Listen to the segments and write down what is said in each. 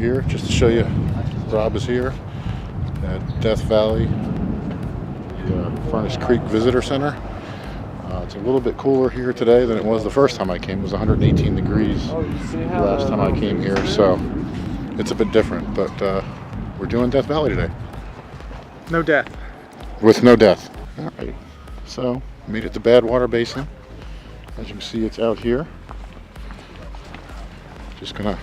here just to show you. Rob is here at Death Valley, the Furnace Creek Visitor Center. It's a little bit cooler here today than it was the first time I came. It was 118 degrees last time I came here, so it's a bit different. But we're doing Death Valley today. No death. With no death. All right. So made it to Badwater Basin. As you can see, it's out here. Just gonna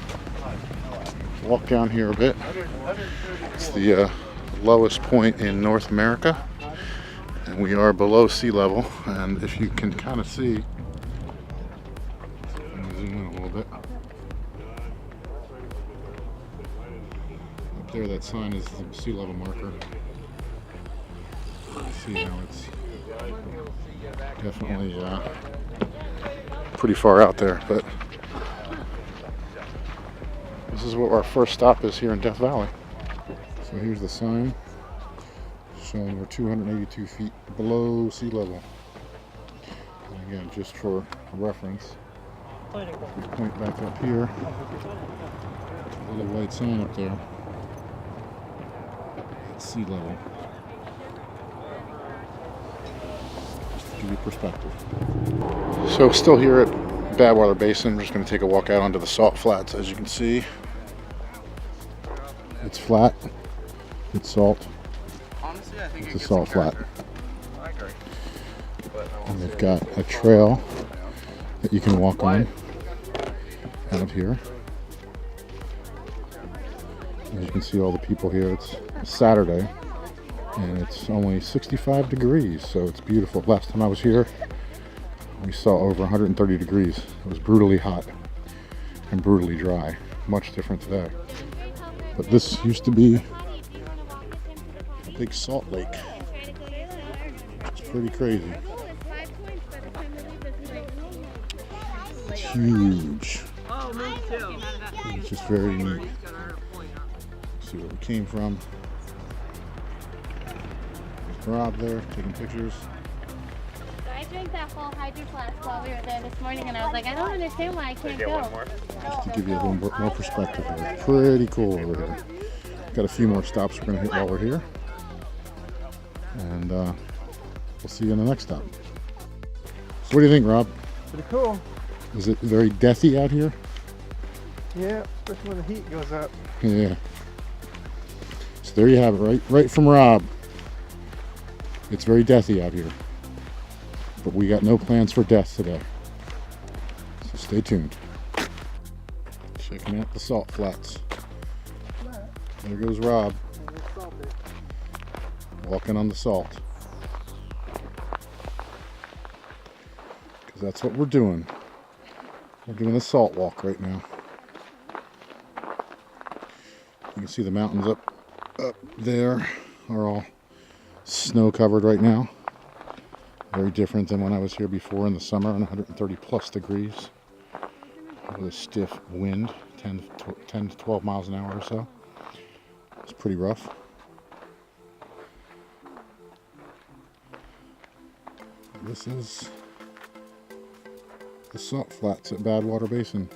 walk down here a bit. It's the lowest point in North America, and we are below sea level. And if you can kind of see, let me zoom in a little bit. Up there, that sign is the sea level marker. You see how it's definitely pretty far out there, but this is what our first stop is here in Death Valley. So here's the sign showing we're 282 feet below sea level. And again, just for reference, if we point back up here, a little white sign up there, it's sea level. Just to give you perspective. So still here at Badwater Basin, we're just going to take a walk out onto the salt flats. As you can see, it's flat, it's salt, it's a salt flat. And they've got a trail that you can walk on out here. As you can see, all the people here, it's Saturday and it's only 65 degrees, so it's beautiful. Last time I was here, we saw over 130 degrees. It was brutally hot and brutally dry. Much different today. But this used to be a big salt lake. It's pretty crazy. It's huge. It's just very neat. See where we came from. There's Rob there taking pictures. I drank that whole hydro flask while we were there this morning, and I was like, I don't understand why I can't go. Just to give you a little bit more perspective here. Pretty cool over here. Got a few more stops we're going to hit while we're here. And we'll see you in the next stop. So what do you think, Rob? Pretty cool. Is it very deathy out here? Yeah, especially when the heat goes up. Yeah. So there you have it, right from Rob. It's very deathy out here. But we got no plans for death today. So stay tuned. Checking out the salt flats. There goes Rob. Walking on the salt. Because that's what we're doing. We're doing a salt walk right now. You can see the mountains up there are all snow covered right now. Very different than when I was here before in the summer on 130 plus degrees with a stiff wind, 10 to 12 miles an hour or so. It's pretty rough. This is the salt flats at Badwater Basin,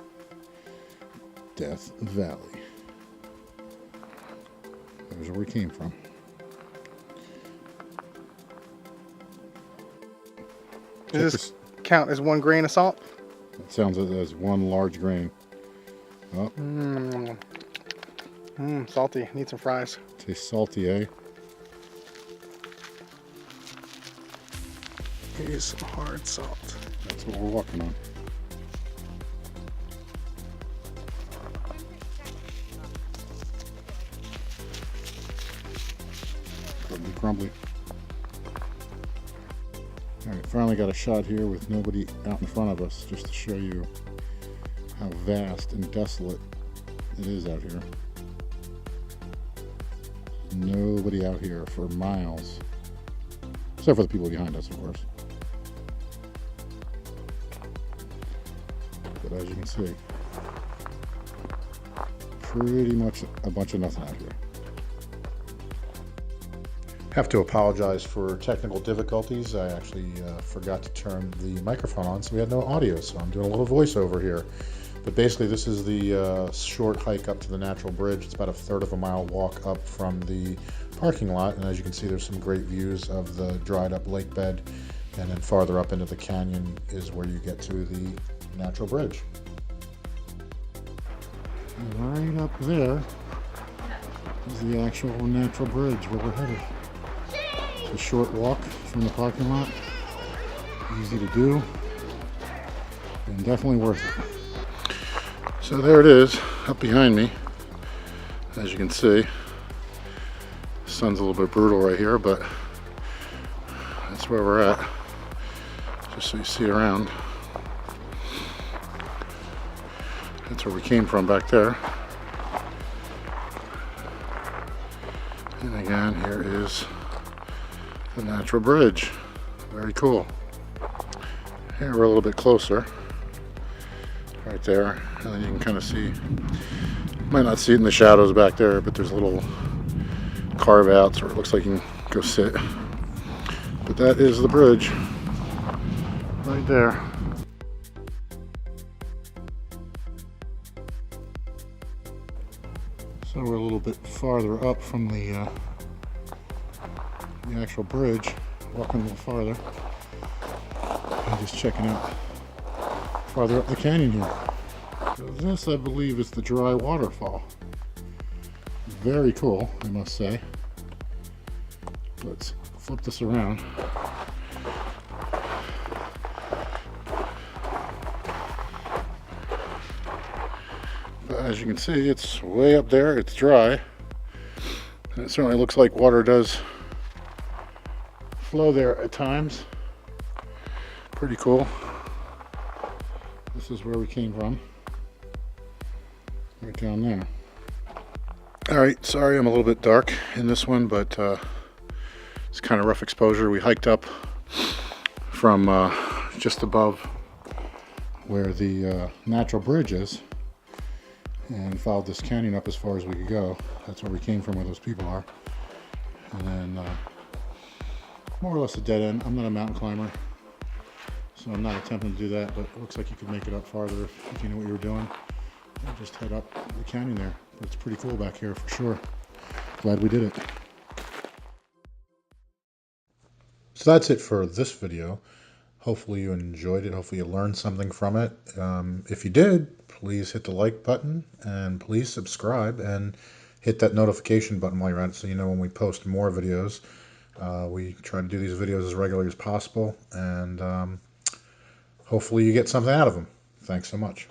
Death Valley. There's where we came from. Does this count as 1 grain of salt? It sounds as one large grain. Oh. Salty. Need some fries. Tastes salty, eh? Here's some hard salt. That's what we're walking on. Could be crumbly. Alright, finally got a shot here with nobody out in front of us, just to show you how vast and desolate it is out here. Nobody out here for miles, except for the people behind us, of course. But as you can see, pretty much a bunch of nothing out here. Have to apologize for technical difficulties. I actually forgot to turn the microphone on, so we had no audio, so I'm doing a little voiceover here. But basically, this is the short hike up to the natural bridge. It's about a third of a mile walk up from the parking lot. And as you can see, there's some great views of the dried up lake bed. And then farther up into the canyon is where you get to the natural bridge. And right up there is the actual natural bridge where we're headed. It's a short walk from the parking lot. Easy to do. And definitely worth it. So there it is, up behind me. As you can see, the sun's a little bit brutal right here, but that's where we're at. Just so you see around. That's where we came from back there. And again, here is the natural bridge. Very cool. Here we're a little bit closer. Right there, and then you can kind of see, you might not see it in the shadows back there, but there's little carve outs where it looks like you can go sit. But that is the bridge right there. So we're a little bit farther up from the actual bridge, walking a little farther, and just checking out farther up the canyon here. So this, I believe, is the dry waterfall. Very cool, I must say. Let's flip this around. But as you can see, it's way up there, it's dry. And it certainly looks like water does flow there at times. Pretty cool. This is where we came from. Right down there. Alright, sorry I'm a little bit dark in this one, but it's kind of rough exposure. We hiked up from just above where the natural bridge is and followed this canyon up as far as we could go. That's where we came from, where those people are. And then more or less a dead end. I'm not a mountain climber, so I'm not attempting to do that, but it looks like you could make it up farther if you knew what you were doing. And just head up the canyon there. But it's pretty cool back here for sure. Glad we did it. So that's it for this video. Hopefully you enjoyed it. Hopefully you learned something from it. If you did, please hit the like button and please subscribe and hit that notification button while you're at it so you know when we post more videos. We try to do these videos as regularly as possible, and hopefully you get something out of them. Thanks so much.